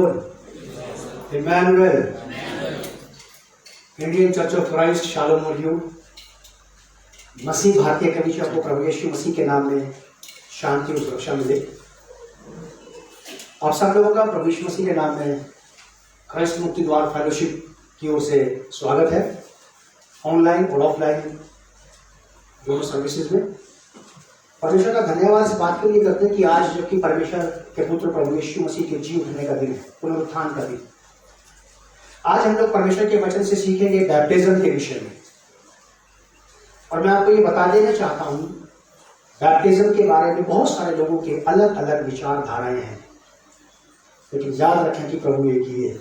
Lord. Emmanuel. Indian church of Christ shalom और you. मसीह भारतीय कलीसिया को प्रभु यीशु मसीह के नाम में शांति और सुरक्षा मिले। आप सब लोगों का प्रभु यीशु मसीह के नाम में क्राइस्ट मुक्ति द्वार फेलोशिप की ओर से स्वागत है, ऑनलाइन और ऑफलाइन दोनों सर्विसेज में। परमेश्वर का धन्यवाद इस बात के लिए करते हैं कि आज जबकि परमेश्वर के पुत्र प्रभु यीशु मसीह के जी उठने का दिन है, पुनरुत्थान का दिन, आज हम लोग परमेश्वर के वचन से सीखेंगे बैप्टिज्म के विषय में। और मैं आपको ये बता देना चाहता हूं, बैप्टिज्म के बारे में बहुत सारे लोगों के अलग अलग विचारधाराएं हैं, लेकिन याद रखें कि प्रभु एक ही है।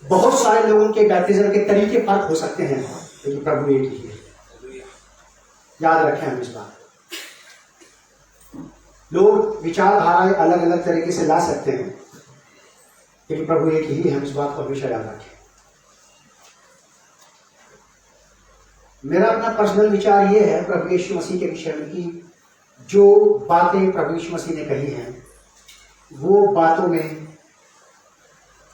बहुत सारे लोगों के बैप्टिज्म के तरीके फर्क हो सकते हैं, लेकिन प्रभु एक ही है। याद रखें हम इस बात। लोग विचारधाराएं अलग अलग तरीके से ला सकते हैं, लेकिन प्रभु एक ही है। हम इस बात को हमेशा याद रखें। मेरा अपना पर्सनल विचार यह है प्रभु यीशु मसीह के विषय में कि जो बातें प्रभु यीशु मसीह ने कही हैं, वो बातों में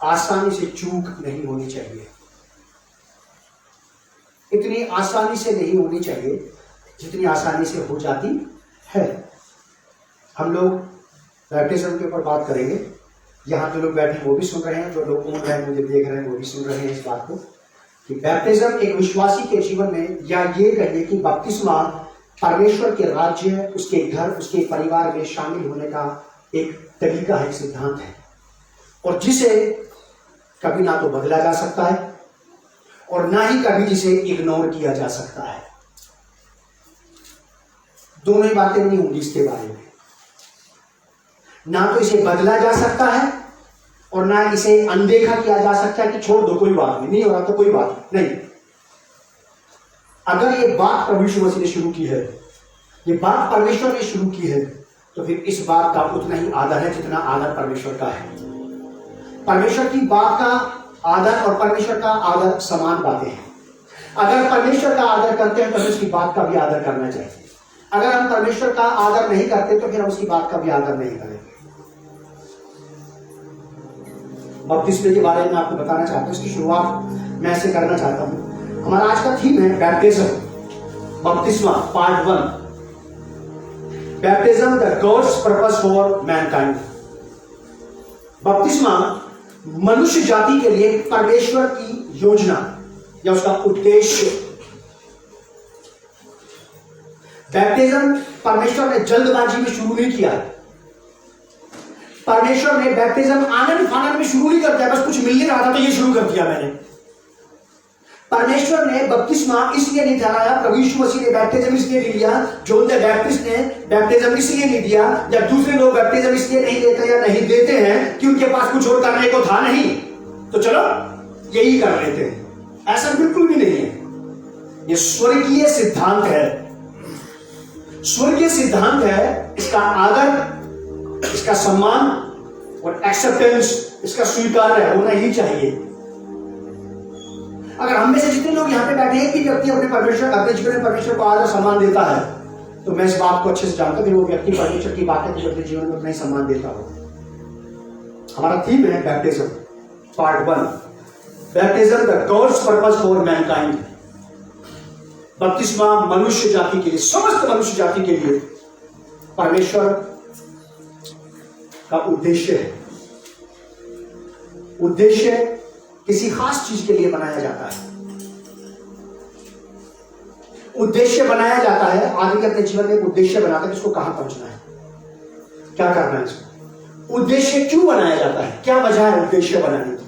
आसानी से चूक नहीं होनी चाहिए। इतनी आसानी से नहीं होनी चाहिए जितनी आसानी से हो जाती है। हम लोग बैप्टिज्म के ऊपर बात करेंगे। यहाँ जो लोग बैठे वो भी सुन रहे हैं, जो लोग ऑनलाइन मुझे देख रहे हैं वो भी सुन रहे हैं इस बात को कि बैप्टिज्म एक विश्वासी के जीवन में, या ये कहिए कि बपतिस्मा परमेश्वर के राज्य, उसके घर, उसके परिवार में शामिल होने का एक तरीका है, सिद्धांत है, और जिसे कभी ना तो बदला जा सकता है और ना ही कभी जिसे इग्नोर किया जा सकता है। दोनों ही बातें नहीं होंगी इसके बारे में। ना तो इसे बदला जा सकता है और ना इसे अनदेखा किया जा सकता है कि छोड़ दो, कोई बात नहीं हो रहा तो कोई बात नहीं। अगर ये बात प्रभु यीशु मसीह ने शुरू की है, ये बात परमेश्वर ने शुरू की है, तो फिर इस बात का उतना ही आदर है जितना आदर परमेश्वर का है। परमेश्वर की बात का आदर और परमेश्वर का आदर समान बातें हैं। अगर परमेश्वर का आदर करते हैं तो हमें उसकी बात का भी आदर करना चाहिए। अगर हम परमेश्वर का आदर नहीं करते तो फिर हम उसकी बात का भी आदर नहीं करेंगे। बपतिस्मे के बारे में आपको बताना चाहता हूं, इसकी शुरुआत मैं ऐसे करना चाहता हूं। हमारा आज का थीम है बैप्टिज्म, बपतिस्मा part 1। Baptism the gods purpose for Mankind. बपतिस्मा मनुष्य जाति के लिए परमेश्वर की योजना या उसका उद्देश्य। बैप्टिज्म परमेश्वर ने जल्दबाजी में शुरू नहीं किया। परमेश्वर ने बैप्टिज्म आनंद फानंद में शुरू नहीं करता है, बस कुछ मिल नहीं रहा था तो ये शुरू कर दिया मैंने। परमेश्वर ने बपतिस्मा इसलिए नहीं ठहराया, प्रभु यीशु मसीह ने बैप्टिज्म इसलिए नहीं लिया, जॉन द बैप्टिस्ट ने बैप्टिज्म इसलिए नहीं दिया, या दूसरे लोग बैप्टिज्म इसलिए नहीं देते या नहीं देते हैं कि उनके पास कुछ और करने को था नहीं, तो चलो यही कर लेते हैं। ऐसा बिल्कुल भी नहीं है। ये स्वर्गीय सिद्धांत है, स्वर्गीय सिद्धांत है। इसका आदर, इसका सम्मान और एक्सेप्टेंस, इसका स्वीकार होना ही चाहिए। अगर हम में से जितने लोग यहाँ पे बैठे हैं कि व्यक्ति अपने जीवन में परमेश्वर को आदर सम्मान देता है, तो मैं इस बात को अच्छे से जानता हूं कि वो व्यक्ति परमेश्वर की बातें को अपने जीवन में उतना ही सम्मान देता हो। हमारा थीम है baptism part 1, baptism the gods purpose for Mankind. बपतिस्मा मनुष्य जाति के लिए, समस्त मनुष्य जाति के लिए परमेश्वर का उद्देश्य है। उद्देश्य किसी खास चीज के लिए बनाया जाता है। उद्देश्य बनाया जाता है, आदमी अपने जीवन में उद्देश्य बनाता है, इसको कहां पहुंचना है, क्या करना है इसको। उद्देश्य क्यों बनाया जाता है, क्या वजह है उद्देश्य बनाने की।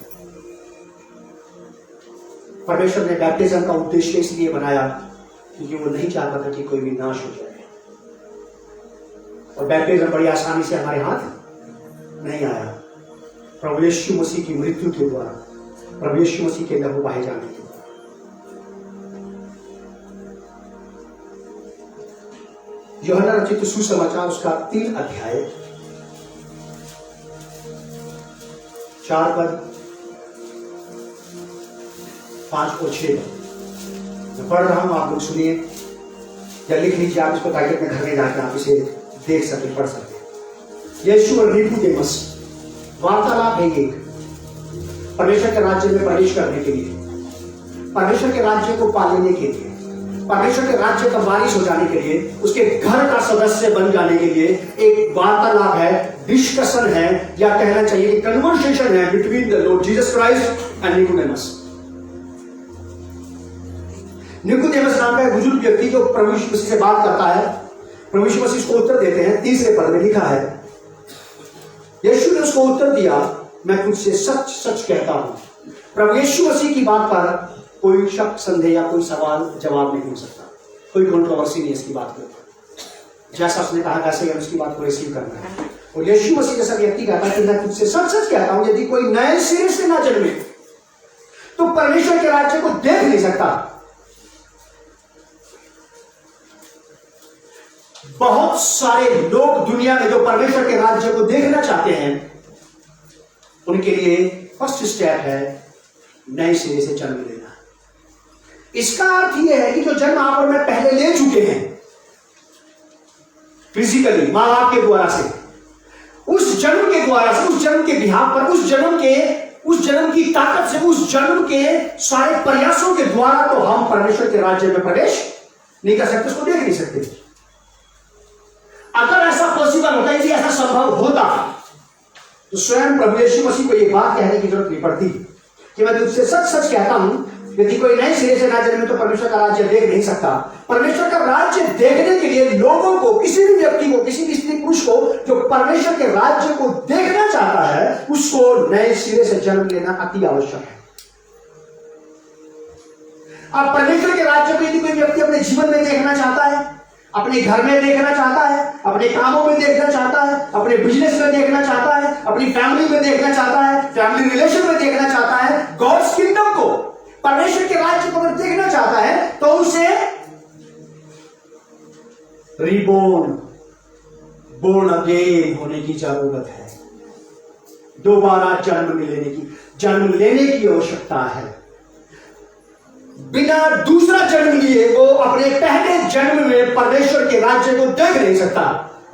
परमेश्वर ने बैप्टिज्म का उद्देश्य इसलिए बनाया क्योंकि वो नहीं चाहता था कि कोई भी नाश हो जाए। और बैप्टिज्म बड़ी आसानी से हमारे हाथ नहीं आया। प्रभु यीशु मसीह की मृत्यु के द्वारा, प्रभु यीशु मसीह के लहू बहाए जाने के द्वारा। यूहन्ना रचित सुसमाचार उसका 3 अध्याय 4 पद 5 और 6 मैं पढ़ रहा हूं, आप लोग सुनिए या लिख लीजिए। आप इसको ताकि अपने घर में जाकर आप इसे देख सके, पढ़ सके। यीशु और निकोदेमस वार्तालाप है एक, परमेश्वर के राज्य में प्रवेश करने के लिए, परमेश्वर के राज्य को पालने के लिए, परमेश्वर के राज्य का वारिस हो जाने के लिए, उसके घर का सदस्य बन जाने के लिए एक वार्तालाप है, डिस्कशन है, या कहना चाहिए कि कन्वर्सेशन है between the Lord Jesus Christ and Nicodemus. Nicodemus नाम का एक बुजुर्ग व्यक्ति जो प्रभु यीशु मसीह से बात करता है, प्रभु यीशु मसीह उसको उत्तर देते हैं। 3 पद में लिखा है, यीशु ने उसको उत्तर दिया, मैं तुझसे सच सच कहता हूं। प्रभु यीशु मसीह की बात पर कोई शक संदेह या कोई सवाल जवाब नहीं हो सकता, कोई कंट्रोवर्सी नहीं इसकी बात के ऊपर। जैसा उसने कहा वैसे ही उसकी बात को रिसीव करना है। और यीशु मसीह जैसा व्यक्ति कहता है कि मैं तुझसे सच सच कहता हूं, यदि कोई नए सिरे से ना जन्मे तो परमेश्वर के राज्य को देख नहीं सकता। बहुत सारे लोग दुनिया में जो परमेश्वर के राज्य को देखना चाहते हैं, उनके लिए फर्स्ट स्टेप है नए सिरे से जन्म लेना। इसका अर्थ यह है कि जो जन्म आप और मैं पहले ले चुके हैं फिजिकली मां बाप के द्वारा से, उस जन्म के द्वारा से, उस जन्म के बिहार पर, उस जन्म की ताकत से, उस जन्म के सारे प्रयासों के द्वारा तो हम परमेश्वर के राज्य में प्रवेश नहीं कर सकते, उसको देख नहीं सकते। अगर ऐसा पॉसिबल होता, यदि ऐसा संभव होता, तो स्वयं प्रभु यीशु मसीह को यह बात कहने की जरूरत नहीं पड़ती कि मैं तुझसे सच सच कहता हूं, यदि कोई नए सिरे से ना जन्मे तो परमेश्वर का राज्य देख नहीं सकता। परमेश्वर का राज्य देखने के लिए लोगों को, किसी भी व्यक्ति को, किसी भी स्त्री पुरुष को जो परमेश्वर के राज्य को देखना चाहता है, उसको नए सिरे से जन्म लेना अति आवश्यक है। अब परमेश्वर के राज्य को यदि कोई व्यक्ति अपने जीवन में देखना चाहता है, अपने घर में देखना चाहता है, अपने कामों में देखना चाहता है, अपने बिजनेस में देखना चाहता है, अपनी फैमिली में देखना चाहता है, फैमिली रिलेशन में देखना चाहता है, गॉड्स किंगडम को, परमेश्वर के राज्य को अगर देखना चाहता है, तो उसे रिबोर्न, बोर्न अगेन होने की जरूरत है। दोबारा जन्म लेने की आवश्यकता है। बिना दूसरा जन्म लिए वो अपने पहले जन्म में परमेश्वर के राज्य को देख नहीं सकता।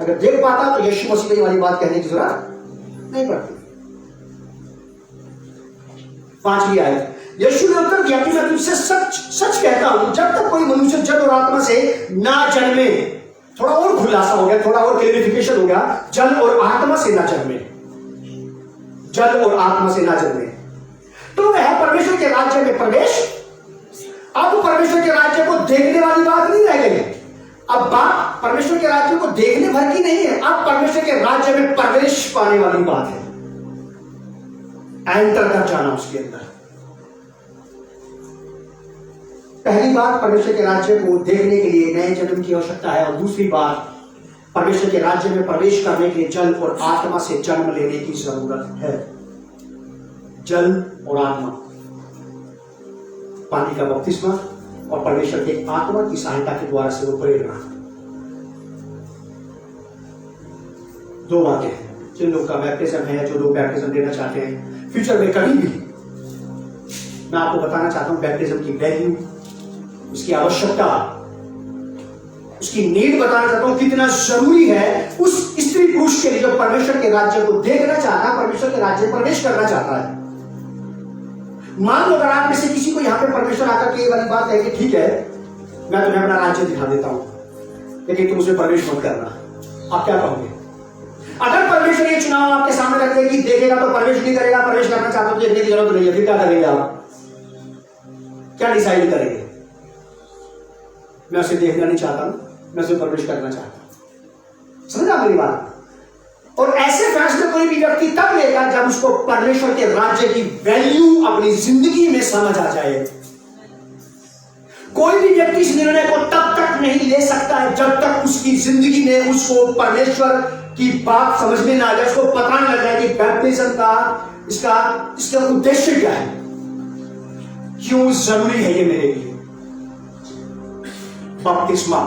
अगर देख पाता तो यीशु मसीह वाली बात कहने की जरूरत नहीं पड़ती। 5वीं आयत, यीशु ने उत्तर दिया कि मैं तुझसे सच सच कहता हूं, जब तक कोई मनुष्य जल और आत्मा से ना जन्मे, थोड़ा और खुलासा हो गया, थोड़ा और क्लेरिफिकेशन हो गया, जल और आत्मा से ना जन्मे, जल और आत्मा से ना जन्मे तो वह परमेश्वर के राज्य में प्रवेश। अब परमेश्वर के राज्य को देखने वाली बात नहीं रह गई। अब बात परमेश्वर के राज्य को देखने भर की नहीं है, अब परमेश्वर के राज्य में प्रवेश पाने वाली बात है, एंटर कर जाना उसके अंदर। पहली बात, परमेश्वर के राज्य को देखने के लिए नए जन्म की आवश्यकता है, और दूसरी बात, परमेश्वर के राज्य में प्रवेश करने के लिए जल और आत्मा से जन्म लेने की जरूरत है। जल और आत्मा, पानी का बपतिस्मा और परमेश्वर के आत्मा की सहायता के द्वारा से वो प्रेरणा। 2 बातें हैं। जिन लोग का बैप्टिज्म है, जो लोग बैप्टिज्म लेना चाहते हैं फ्यूचर में कभी भी, मैं आपको बताना चाहता हूं बैप्टिज्म की वैल्यू, उसकी आवश्यकता, उसकी नीड बताना चाहता हूं, कितना जरूरी है उस स्त्री पुरुष के लिए जो परमेश्वर के राज्य को देखना चाहता है, परमेश्वर के राज्य में प्रवेश करना चाहता है। मान लो अगर आप में से किसी को यहां पे परमेश्वर आकर के ये वाली बात है कि ठीक है मैं तुम्हें अपना राज्य दिखा देता हूं, लेकिन तुम उसमें प्रवेश मत करना, आप क्या कहोगे? अगर परमेश्वर ये चुनाव आपके सामने रख दे कि देखेगा तो प्रवेश नहीं करेगा, प्रवेश करना चाहता तो देखने की जरूरत नहीं है, फिर क्या करेंगे आप? क्या डिसाइड करेंगे? मैं उसे देखना नहीं चाहता हूं, मैं उसे प्रवेश करना चाहता हूं। समझा मेरी बात? और ऐसे फैसले कोई भी व्यक्ति तब लेगा जब उसको परमेश्वर के राज्य की वैल्यू अपनी जिंदगी में समझ आ जाए। कोई भी व्यक्ति इस निर्णय को तब तक नहीं ले सकता है जब तक उसकी जिंदगी में उसको परमेश्वर की बात समझ में ना आ जाए, उसको पता न लग जाए कि बैप्टिज्म का इसका उद्देश्य क्या है, क्यों जरूरी है ये मेरे लिए बपतिस्मा।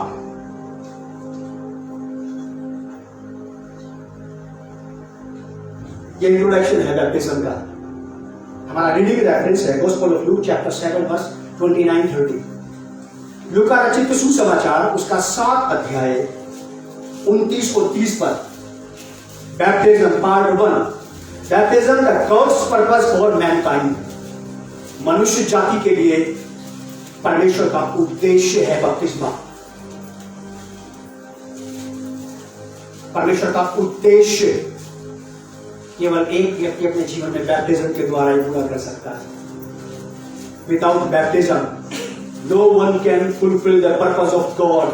ये इंट्रोडक्शन है बैप्टिज्म का। हमारा रीडिंग रेफरेंस है gospel of Luke chapter 7 verse 29-30। लूका रचित सुसमाचार उसका 7 अध्याय 29 और 30 पर baptism part 1। Baptism the gods purpose for Mankind, मनुष्य जाति के लिए परमेश्वर का उद्देश्य है बपतिस्मा। परमेश्वर का उद्देश्य केवल एक व्यक्ति अपने जीवन में बैप्टिज्म के द्वारा ही पूरा कर सकता है। Without baptism no one can fulfil the purpose of God.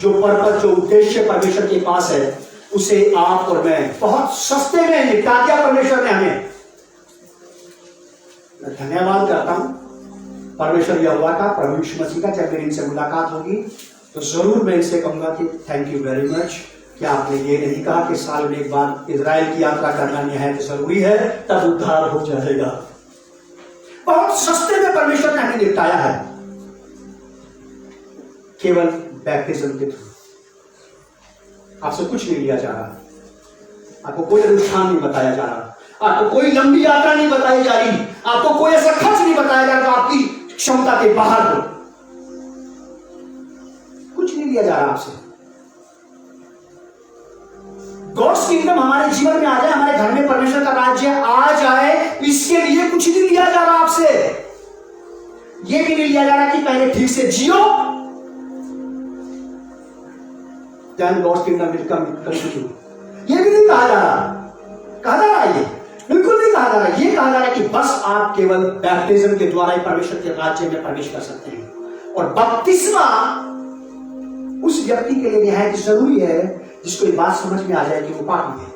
जो पर्पस, जो उद्देश्य परमेश्वर के पास है, उसे आप और मैं बहुत सस्ते में निपटा दिया परमेश्वर ने हमें। मैं धन्यवाद करता हूं परमेश्वर यहोवा का, प्रभु यीशु मसीह का। जब मेरी इनसे मुलाकात होगी तो जरूर मैं इनसे कहूंगा कि थैंक यू वेरी मच कि आपने ये नहीं कहा कि साल में एक बार इजराइल की यात्रा करना निहायत जरूरी है, तब उद्धार हो जाएगा। बहुत सस्ते में परमेश्वर ने हमें निपटाया है, केवल बैप्टिज्म के थ्रू। आपसे कुछ नहीं लिया जा रहा, आपको कोई अनुष्ठान नहीं बताया जा रहा, आपको कोई लंबी यात्रा नहीं बताई जा रही, आपको कोई ऐसा खर्च नहीं बताया जा रहा जो आपकी क्षमता के बाहर हो। कुछ नहीं लिया जा रहा आपसे। गॉड्स किंगडम हमारे जीवन में आ जाए, हमारे घर में परमेश्वर का राज्य आ जाए, इसके लिए कुछ नहीं लिया जा रहा आपसे। यह भी नहीं लिया जा रहा कि पहले ठीक से जियो, then God's kingdom will come to you। ये भी नहीं कहा जा रहा। कहा जा रहा है ये बिल्कुल नहीं कहा जा रहा। ये कहा जा रहा है कि बस आप केवल बैप्टिज्म के द्वारा ही परमेश्वर के राज्य में प्रवेश कर सकते हैं। और बपतिस्मा उस व्यक्ति के लिए निहायत जरूरी है जिसको ये बात समझ में आ जाए कि वो पापी है।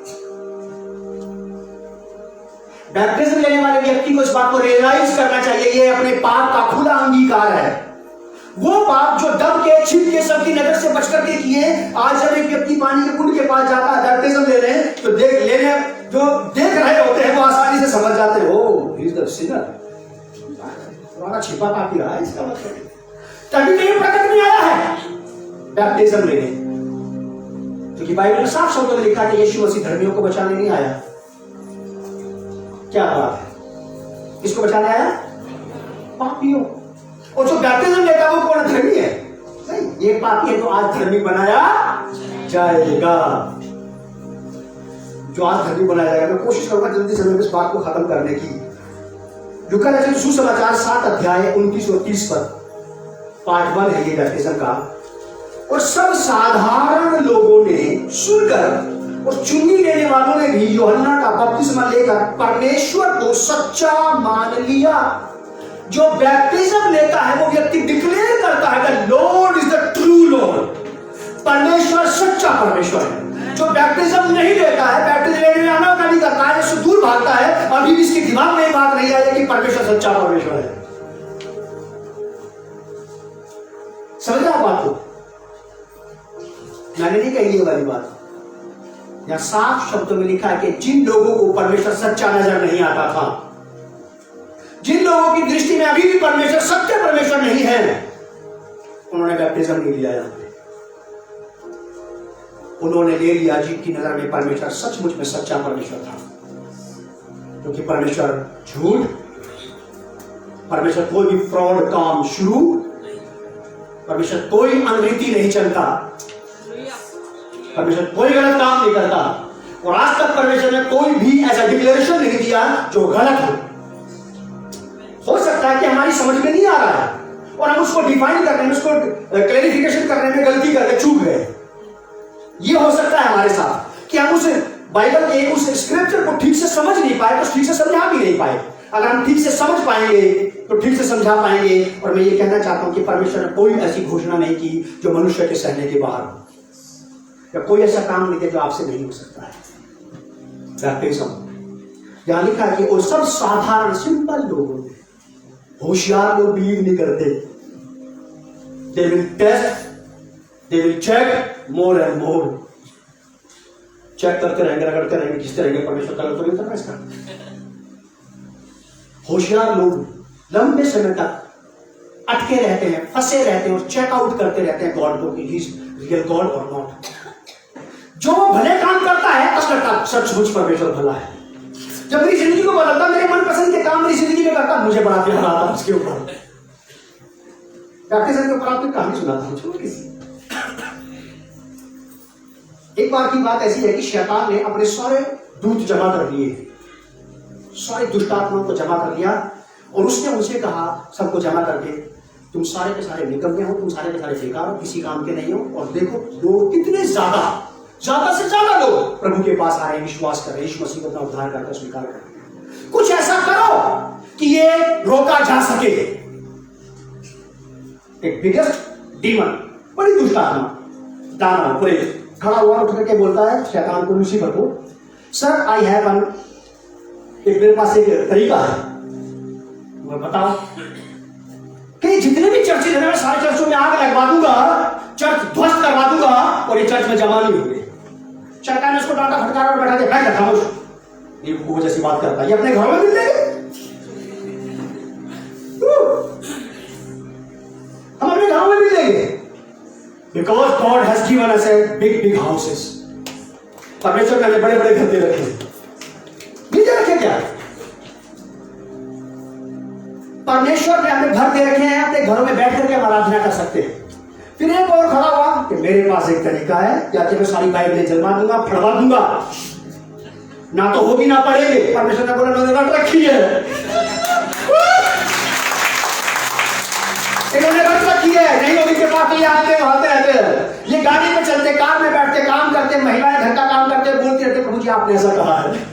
बैप्टिज्म लेने वाले व्यक्ति को इस बात को रियलाइज करना चाहिए, ये अपने पाप का खुला अंगीकार है। वो पाप जो दब के, छिप के, सबकी नजर से बच करके किए, आज जब एक व्यक्ति पानी के कुंड के पास जाता है बैप्टिज्म लेने, तो जो देख रहे होते हैं वो आसानी से समझ जाते हैं, ओ ही इज द सिनर, तुम्हारा छिपा पापी रहा है इसका मतलब। तभी तो ये प्रकट में आया है बैप्टिज्म लेने, क्योंकि बाइबल में साफ शब्दों में लिखा है कि यीशु मसीह धर्मियों को बचाने नहीं आया। क्या बात है, किसको बचाने आया? पापियों। और जो बैप्टिज्म लेता है वो कौन? धर्मी है। नहीं, ये पापी है तो आज धर्मी बनाया जाएगा। जो आज धर्मी बनाया जाएगा। मैं कोशिश करूंगा जल्दी से इस बात को खत्म करने की। लूका रचित सुसमाचार 7 अध्याय 29 और 30 पर पार्ट 1 है ये बैप्टिज्म का। और सब साधारण लोगों ने सुनकर और चुंगी लेने वालों ने भी यूहन्ना का बपतिस्मा लेकर परमेश्वर को सच्चा मान लिया। जो बैप्टिज्म लेता है वो व्यक्ति डिक्लेयर करता है कि Lord is the true Lord, परमेश्वर सच्चा परमेश्वर है। जो बैप्टिज्म नहीं लेता है, बैप्टिज्म लेने में आनाकानी करता है, इससे दूर भागता है, अभी भी इसके दिमाग में बात नहीं आई कि परमेश्वर सच्चा परमेश्वर है। समझा आप बात को? मैंने नहीं कही ये वाली बात। यहां साफ शब्दों में लिखा है कि जिन लोगों को परमेश्वर सच्चा नजर नहीं आता था, जिन लोगों की दृष्टि में अभी भी परमेश्वर सत्य परमेश्वर नहीं है, उन्होंने बैप्टिज्म नहीं लिया। यहां पे उन्होंने ले लिया जिनकी नजर में परमेश्वर सचमुच में सच्चा परमेश्वर था। क्योंकि परमेश्वर झूठ, परमेश्वर कोई भी फ्रॉड काम शुरू, परमेश्वर कोई अनरीति नहीं चलता, परमेश्वर कोई गलत काम नहीं करता। और आज तक परमेश्वर ने कोई भी ऐसा डिक्लेरेशन नहीं दिया जो गलत हो सकता है कि हमारी समझ में नहीं आ रहा है और हम उसको डिफाइन करने में, उसको क्लैरिफिकेशन करने में गलती करके चूक गए। ये हो सकता है हमारे साथ कि हम उस बाइबल के उस स्क्रिप्चर को ठीक से समझ नहीं पाए, तो ठीक से समझा भी नहीं पाए। अगर हम ठीक से समझ पाएंगे तो ठीक से समझा पाएंगे। और मैं ये कहना चाहता हूं कि परमेश्वर ने कोई ऐसी घोषणा नहीं की जो मनुष्य के सहने के बाहर हो, या कोई ऐसा काम नहीं किया जो आपसे नहीं हो सकता है। यहां लिखा है कि वो सब साधारण सिंपल लोग होते, होशियार लोग बिलीव नहीं करते। They will test, they will check more and more. Check करते रहेंगे, रगड़ते रहेंगे, खींचते रहेंगे, परमेश्वर का तो नहीं करना इसका। होशियार लोग लंबे समय तक अटके रहते हैं, फंसे रहते हैं और चेकआउट करते रहते हैं गॉड को कि ही इज रियल गॉड और नॉट। जो भले काम करता है तब करता सचमुच परमेश्वर भला है। जब मेरी जिंदगी को बदलता, मेरे मनपसंद के काम मेरी जिंदगी में करता, मुझे बड़ा प्यार आता उसके ऊपर। बैप्टिज्म के ऊपर आपने कहानी सुनाता हूं छोटी सी। एक बार की बात ऐसी है कि शैतान ने अपने सारे दूत जमा कर लिए, सारे दुष्ट आत्माओं को जमा कर लिया और उसने उनसे कहा सबको जमा करके, तुम सारे के सारे निकम्मे हो, तुम सारे के सारे बेकार हो, किसी काम के नहीं हो। और देखो लोग कितने ज्यादा से ज्यादा लोग प्रभु के पास आ रहे हैं, विश्वास कर रहे हैं, यीशु मसीह को अपना उद्धार करके स्वीकार कर रहे हैं। कुछ ऐसा करो कि ये रोका जा सके। एक बिगेस्ट डीमन, बड़ी दुष्ट आत्मा, दानव प्रेत खड़ा हुआ उठ करके बोलता है शैतान को, लूसीफर को, सर आई हैव एन, मेरे पास एक तरीका है, मैं बताओ कि जितने भी चर्चेज हैं सारे चर्चों में आग लगवा दूंगा, चर्च ध्वस्त करवा दूंगा और ये चर्च में जमा नहीं होंगे। शैतान ने उसको डांटा फटकारा और बैठा दिया, बैठ जा खामोश, ये वो जैसी बात करता है, ये अपने घरों में मिल जाएंगे, हम अपने घरों में मिल जाएंगे, because God has given us big houses. परमेश्वर ने हमें बड़े बड़े घर दे रखे हैं, नीचे रखे क्या? परमेश्वर ने हमें घर दे रखे हैं, अपने घरों में बैठ करके हम आराधना कर सकते हैं। फिर एक और खड़ा हुआ कि मेरे पास एक तरीका है, या तो मैं सारी बाइबलें जलवा दूंगा, फड़वा दूंगा, ना तो होगी ना पड़ेगी। परमेश्वर ने बोला मैंने रट रखी है, इन्होंने रट रखी है, नहीं होगी के पास ये आते रहते हैं, ये गाड़ी में चलते, कार में बैठते, काम करते, महिलाएं घर का काम करते, बोलती रहते प्रभु जी आपने ऐसा कहा है।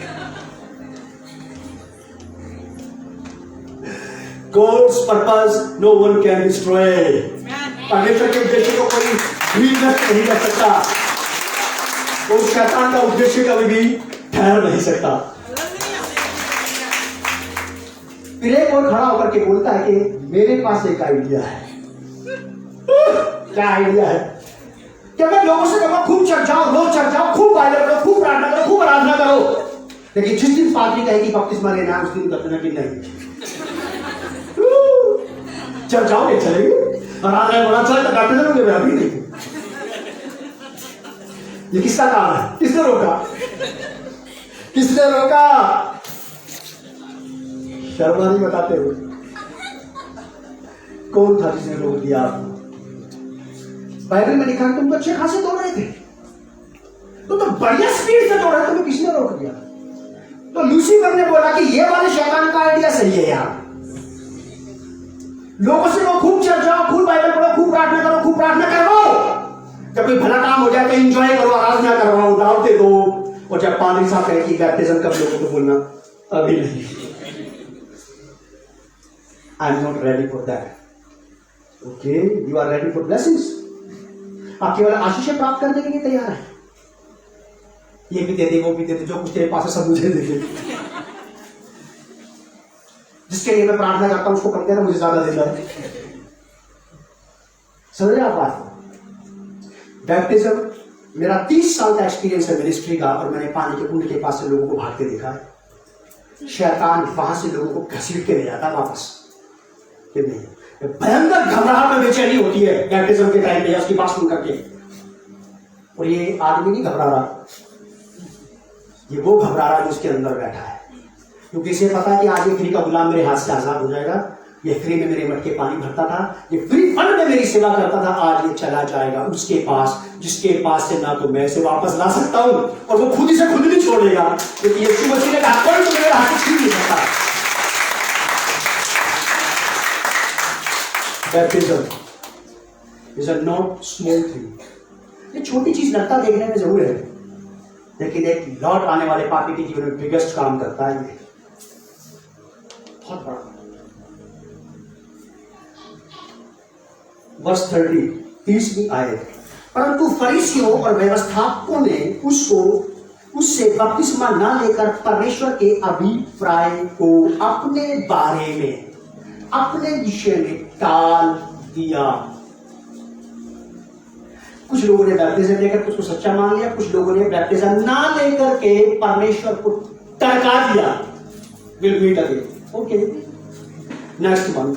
God's purpose no one can destroy. परमेश्वर के उद्देश्य को कोई भी नष्ट नहीं कर सकता, और शैतान का उद्देश्य कभी भी ठहर नहीं सकता। फिर एक और खड़ा होकर के बोलता है कि मेरे पास एक आइडिया है। क्या आइडिया है? कि मैं लोगों से कहूंगा खूब चर्च जाओ, रोज चर्च जाओ, खूब बाइबल पढ़ो, खूब प्रार्थना करो, खूब आराधना करो, लेकिन जिस दिन पादरी कहेगी बपतिस्मा लेना, उस दिन कहते कि नहीं चल जाओगे, चलेगी और आ रहा है बड़ा चल काटते चलोगे, मैं अभी नहीं। ये किसका काम है? किसने रोका? किसने रोका? शर्मा नहीं बताते हुए कौन था जिसने रोक दिया आपको? बाइबल में लिखा तुम तो अच्छे खासे दौड़ रहे थे, तो बढ़िया स्पीड से दौड़ रहे, तुम्हें किसने रोक दिया? तो लूसीफर ने बोला कि ये वाले शैतान का आइडिया सही है यार, लोगों से वो खूब चर्च जाओ, खूब बाइबल पढ़ो, खूब प्रार्थना करो, खूब प्रार्थना करो, जब कोई भला काम हो जाए तो एंजॉय करो, आराधना करवाओ, दावतें दो, और जब पादरी साहब कहे कि बैप्टिज्म कब लोगों को बोलना, अभी नहीं, I am not ready for that. Okay, you are ready for blessings, आप केवल आशीष प्राप्त करने के लिए तैयार है, ये भी दे दे, वो भी दे दे, जो कुछ तेरे पास है सब मुझे दे दे, जिसके लिए मैं प्रार्थना करता हूं उसको कम देना, मुझे ज्यादा देना है। समझ रहे आप बात? बैप्टिज्म, मेरा 30 साल का एक्सपीरियंस है मिनिस्ट्री का, और मैंने पानी के कुंड के पास से लोगों को भागते देखा है। शैतान वहां से लोगों को घसीट के ले जाता वापस, कि नहीं, भयंकर घबराहट में बेचैनी होती है बैप्टिज्म के टाइम पे, उसकी बात सुन करके, और ये आदमी नहीं घबरा रहा, ये वो घबरा रहा है जो उसके अंदर बैठा है, क्योंकि इसे पता है कि आज ये फ्री का गुलाम मेरे हाथ से आजाद हो जाएगा, ये फ्री में मेरे मटके पानी भरता था, ये फ्री फंड में मेरी सेवा करता था, आज ये चला जाएगा उसके पास जिसके पास से ना तो मैं इसे वापस ला सकता हूं, और वो खुद ही से खुद नहीं छोड़ेगा, क्योंकि यीशु मसीह ने कहा कोई तो मेरे हाथ से छीन नहीं सकता। Baptism is a not small thing. ये छोटी चीज लगता देखने में जरूर है, लेकिन एक लौट आने वाले पापी के जीवन में बिगेस्ट काम करता है, ये बहुत बड़ा। वर्ष 30 आयत, परंतु फरीसियों और व्यवस्थापकों ने उससे बपतिस्मा न लेकर परमेश्वर के अभिप्राय को अपने बारे में, अपने विषय में टाल दिया। कुछ लोगों ने बैप्टिज्म लेकर कुछ को सच्चा मान लिया, कुछ लोगों ने बैप्टिज्म ना लेकर के परमेश्वर को टरका दिया। Will meet again, okay, next month,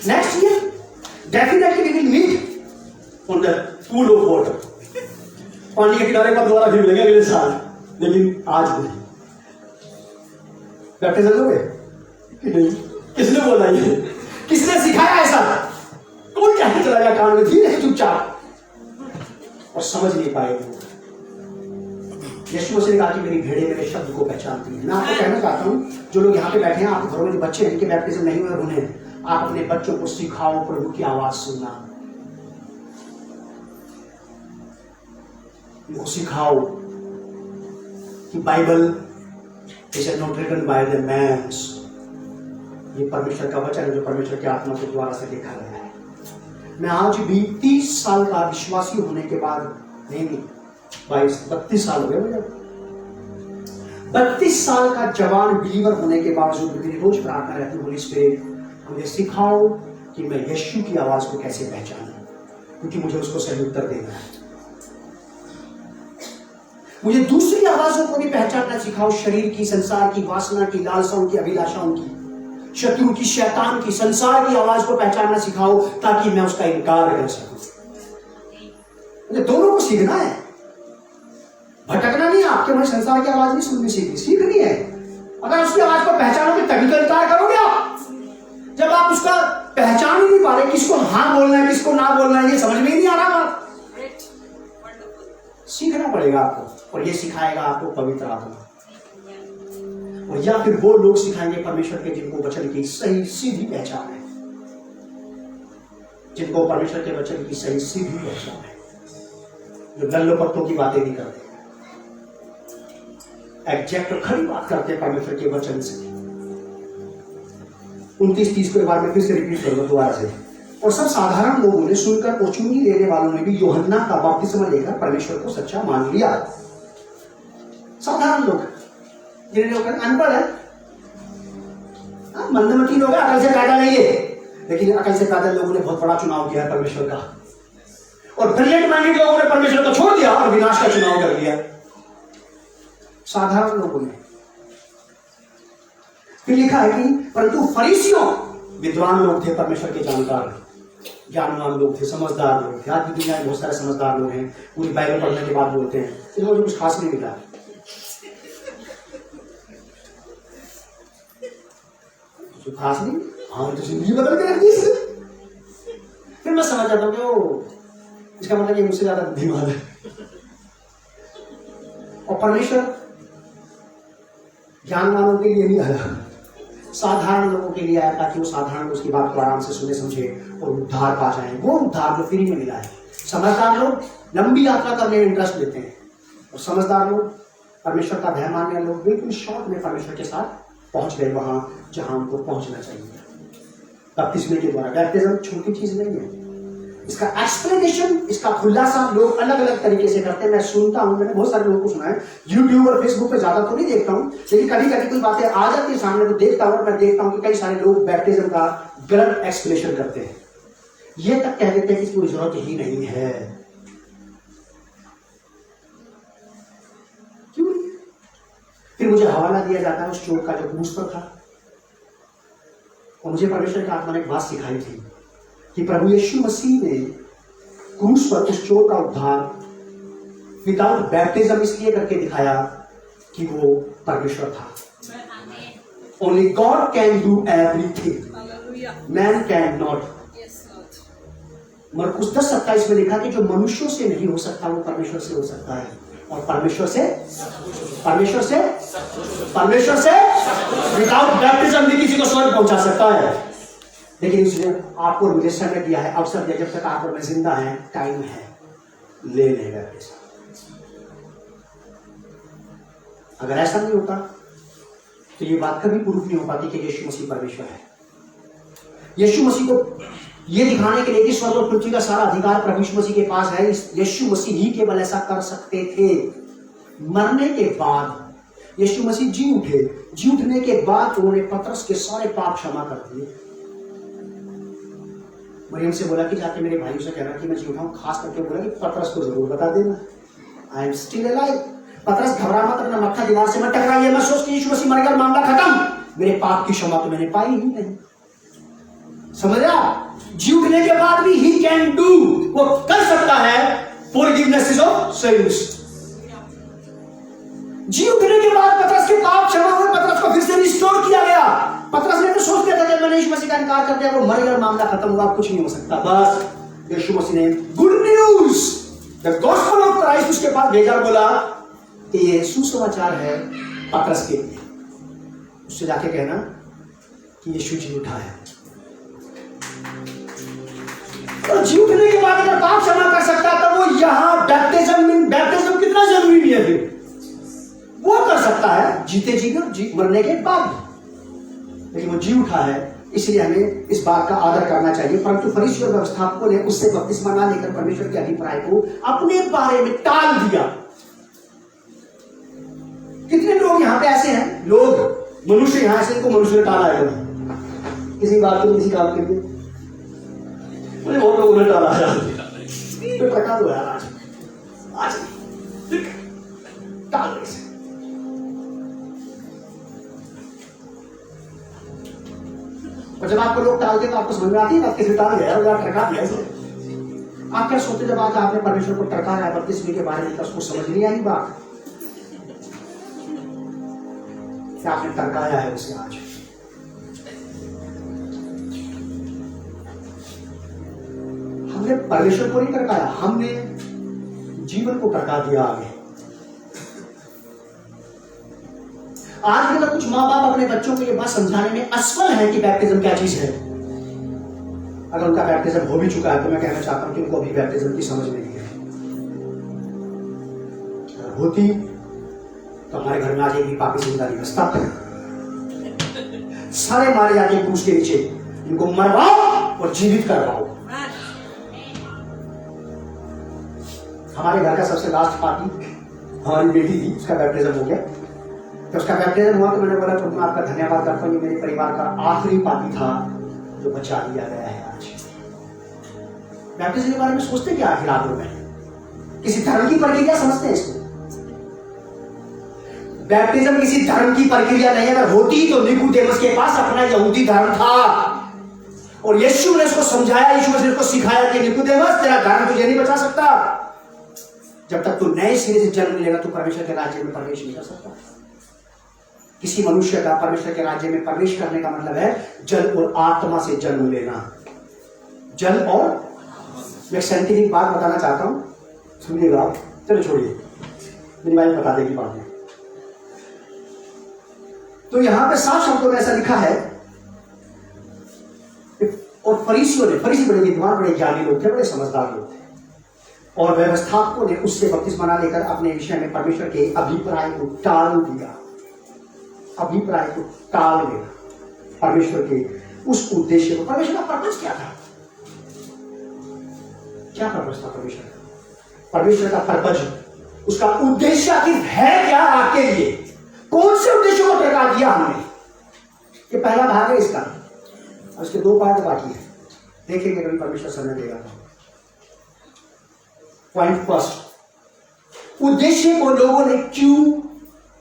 next year definitely we will meet on the pool of water, पानी के किनारे पर दोबारा फिर मिलेंगे अगले साल, लेकिन आज नहीं। बैप्टिज्म लोगे कि नहीं? किसने बोला ये? किसने सिखाया ऐसा? कौन कहते चला गया कान में, धीरे से चुपचाप, और समझ नहीं पाए। यीशु मसीह ने कहा कि मेरी भेड़ें मेरे शब्द को पहचानती हैं। मैं आपको कहना चाहता हूँ, जो लोग यहाँ पे बैठे हैं, आप घरों में जो बच्चे हैं जिनके बैप्टिज्म नहीं हुए, उन्हें आप अपने बच्चों को सिखाओ प्रभु की आवाज सुनना। उनको सिखाओ कि Bible is not written by the mans, ये परमेश्वर का वचन है जो परमेश्वर की आत्मा के द्वारा से लिखा गया है। मैं आज भी 30 साल का विश्वासी होने के बाद, नहीं 32 साल हो गए मुझे, 32 साल का जवान बिलीवर होने के बावजूद मेरी रोज प्रार्थना रहती है, होली स्पिरिट मुझे सिखाओ कि मैं यीशु की आवाज को कैसे पहचानूं, क्योंकि मुझे उसको सही उत्तर देना है। मुझे दूसरी आवाजों को भी पहचानना सिखाओ, शरीर की, संसार की, वासना की, लालसाओं की, अभिलाषाओं की, शत्रु की, शैतान की, संसार की आवाज को पहचानना सिखाओ ताकि मैं उसका इनकार कर सकूं। मुझे दोनों को सीखना है, भटकना नहीं। आपके वही संसार की आवाज नहीं सुननी सीखनी है। अगर उसकी आवाज को पहचानोगे तभी तो इनकार करोगे आप। जब आप उसका पहचान ही नहीं पा रहे, किसको हाँ बोलना है किसको ना बोलना है, ये समझ में ही नहीं आ रहा बात। सीखना पड़ेगा आपको, और ये सिखाएगा आपको पवित्र आत्मा, और या फिर वो लोग सिखाएंगे परमेश्वर के जिनको वचन की सही सीधी पहचान है, जिनको परमेश्वर के वचन की सही सीधी पहचान है, जो गल्लो पत्तों की बातें नहीं करते, एग्जैक्ट और खरी बात करते हैं परमेश्वर के वचन से। 29-30 को एक बार मैं फिर से रिपीट करूंगा दोबारा से। और सब साधारण लोगों ने सुनकर ओचुंगी लेने वालों ने भी यूहन्ना का बपतिस्मा लेकर परमेश्वर को सच्चा मान लिया। साधारण लोग, जिन्हें लोग अनपढ़ है, मंदमती लोग, अकल से पैदा नहीं है, लेकिन अकल से पैदा लोगों ने बहुत बड़ा चुनाव किया है परमेश्वर का, और ब्रिलियंट माइंडेड लोगों ने परमेश्वर को छोड़ दिया और विनाश का चुनाव कर लिया। साधारण लोगों ने। फिर लिखा है कि परंतु फरीसियों, विद्वान लोग थे, परमेश्वर के जानकार, ज्ञानवान लोग थे, समझदार लोग थे। आज की दुनिया में बहुत सारे समझदार लोग हैं, पूरी बाइबल पढ़ने के बाद बोलते हैं इसमें मुझे कुछ खास नहीं मिला। कुछ खास नहीं, हाँ तो जिंदगी बदल के रख दी इससे। फिर मैं समझ जाता हूँ कि वो इसका मतलब ये मुझसे ज्यादा बुद्धिमान है। और परमेश्वर ज्ञानवानों के लिए नहीं आया, साधारण लोगों के लिए आया, ताकि वो साधारण उसकी बात को आराम से सुने समझे और उद्धार पा जाए। वो उद्धार जो फ्री में मिला है। समझदार लोग लंबी यात्रा करने में इंटरेस्ट लेते हैं, और समझदार लोग, परमेश्वर का भय मानने लोग बिल्कुल शॉर्ट में परमेश्वर के साथ पहुंच गए वहां जहां उनको पहुंचना चाहिए। बपतिस्मे के द्वारा, बैप्टिज्म छोटी चीज नहीं है। इसका एक्सप्लेनेशन, इसका खुलासा लोग अलग अलग तरीके से करते हैं। मैं सुनता हूं, मैंने बहुत सारे लोगों को सुना है, यूट्यूब और फेसबुक पे ज्यादा तो नहीं देखता हूं, लेकिन कभी कभी कोई बातें आ जाती है सामने तो देखता हूं। और मैं देखता हूं कि कई सारे लोग बैप्टिज्म का गलत एक्सप्लेनेशन करते हैं, ये तक कह देते हैं कि इसकी जरूरत ही नहीं है। क्यों? फिर मुझे हवाला दिया जाता है उस चोर का जो क्रूस पर था, और मुझे परमेश्वर की आत्मा ने एक बात सिखाई थी कि प्रभु यीशु मसीह ने क्रूस पर उस चोर का उद्धार विदाउट बैप्टिज्म इसलिए करके दिखाया कि वो परमेश्वर था। Only God can do everything, man can not. मरकुस 10:27 में लिखा कि जो मनुष्यों से नहीं हो सकता वो परमेश्वर से हो सकता है, और परमेश्वर से विदाउट बैप्टिज्म भी किसी को स्वर्ग पहुंचा सकता है। लेकिन उसने आपको मुझे समय दिया है, अवसर दिया, जब तक आप और मैं जिंदा हैं, टाइम है, ले लेगा पैसा। अगर ऐसा नहीं होता तो ये बात कभी प्रूफ नहीं हो पाती कि यीशु मसीह परमेश्वर है। यीशु मसीह को ये दिखाने के लिए कि स्वर्ग और पृथ्वी का सारा अधिकार प्रभु यीशु मसीह के पास है, यीशु मसीह ही केवल ऐसा कर सकते थे। मरने के बाद यीशु मसीह जी उठे, जी उठने के बाद उन्होंने पतरस के सारे पाप क्षमा कर दिए। मरियम से बोला कि जाके मेरे भाइयों से कहना कि मैं जी उठाऊं, खास करके बोला कि पतरस को जरूर बता देना, आई एम स्टिल अलाइव। पतरस घबरा मत, अपना मक्खा दीवार से मत टकराइए, मत सोच कि यीशु मसीह मर गया, मामला खत्म, मेरे पाप की क्षमा तो मैंने पाई ही नहीं। समझ रहा? जी उठने के बाद भी ही कैन डू, वो कर सकता है फॉरगिवनेस ऑफ सिंस। जी उठने के बाद पतरस के पाप क्षमा हुए, पतरस को फिर से रिस्टोर किया गया। पतरस ने तो सोच लिया था कि मैंने यीशु मसीह का इनकार कर दिया, वो मर गया, मामला खत्म हुआ, कुछ नहीं हो सकता। बस यीशु मसीह ने good news, the gospel of Christ उसके पास भेजा, बोला कि ये सुसमाचार है पतरस के लिए। उससे जाके कहना कि यीशु जी उठा है, और जी उठने के बाद अगर पाप क्षमा कर सकता है तो वो यहाँ बैप्टिज्म कितना जरूरी नहीं है, फिर वो कर सकता है जीते जी मरने के बाद, लेकिन वो जी उठा है, इसलिए हमें इस बात का आदर करना चाहिए। परंतु फरीसी और व्यवस्थापकों ने उससे बपतिस्मा ना लेकर परमेश्वर के अभिप्राय को अपने बारे में टाल दिया। कितने लोग यहाँ पे ऐसे हैं, लोग मनुष्य यहाँ से इनको मनुष्य ने टाला है, किसी बात के लिए, किसी काम के लिए बहुत लोगों ने टाला है। तो टका दो यार, आज टाल दो इसे। और जब आपको लोग टालते तो आपको समझ में आती है बात, किसी टाल गया या टका दिया इसे। आप क्या सोचते जब आज आपने परमेश्वर को टरकाया है बपतिस्मे के बारे में, उसको समझ नहीं आई बात कि आपने टरकाया है उसे। आज हमने परमेश्वर को नहीं टरकाया, हमने जीवन को टरका दिया आगे। आज भी अगर कुछ माँ बाप अपने बच्चों को ये बात समझाने में असफल है कि बैप्टिज्म क्या चीज है, अगर उनका बैप्टिज्म हो भी चुका है तो मैं कहना चाहता हूं कि उनको अभी बैप्टिज्म की समझ नहीं है। अगर होती तो हमारे घर में आज एक भी पापी जिंदा नहीं बसता, सारे मारे जाके क्रूस के नीचे, इनको मरवाओ और जीवित करवाओ। हमारे घर का सबसे लास्ट पार्टी हमारी बेटी थी, उसका बैप्टिज्म हो गया। तो उसका बैप्टिज्म हुआ तो मैंने बोला प्रभु मैं आपका धन्यवाद करता हूँ, ये मेरे परिवार का आखिरी पापी था जो बचा लिया गया है। आज बैप्टिज्म के बारे में सोचते क्या आखिर आप लोग? किसी धर्म की प्रक्रिया समझते हैं इसको? बैप्टिज्म किसी धर्म की प्रक्रिया नहीं है। अगर होती तो निकोदेमस के पास अपना यहूदी धर्म था और यीशु ने उसको समझाया, यीशु ने उसको सिखाया कि निकोदेमस तेरा धर्म तुझे नहीं बचा सकता। जब तक तू नए सिरे से जन्म लेगा तो परमेश्वर के राज्य में प्रवेश नहीं कर सकता। किसी मनुष्य का परमेश्वर के राज्य में प्रवेश करने का मतलब है जल और आत्मा से जन्म लेना। जल और मैं साइंटिफिक बात बताना चाहता हूं, सुनिएगा आप। चलो छोड़िए, मेरी वाइफ बता देगी बाद में। तो यहां पे साफ शब्दों में ऐसा लिखा है, और फरीसी बड़े विद्वान, बड़े ज्ञानी लोग थे, बड़े समझदार लोग थे, और व्यवस्थापकों ने उससे बपतिस्मा ना लेकर अपने विषय में परमेश्वर के अभिप्राय को टाल दिया। अभिप्राय को टाल देना, परमेश्वर के उस उद्देश्य को। परमेश्वर का पर्पस क्या था? क्या पर्पस था परमेश्वर का? परमेश्वर का पर्पस, उसका उद्देश्य आखिर है क्या आपके लिए? कौन से उद्देश्य को टरका दिया हमने? ये पहला भाग है इसका, और उसके दो पार्ट बाकी है, देखेंगे कभी परमेश्वर समय देगा। पॉइंट फर्स्ट, उद्देश्य को लोगों ने क्यों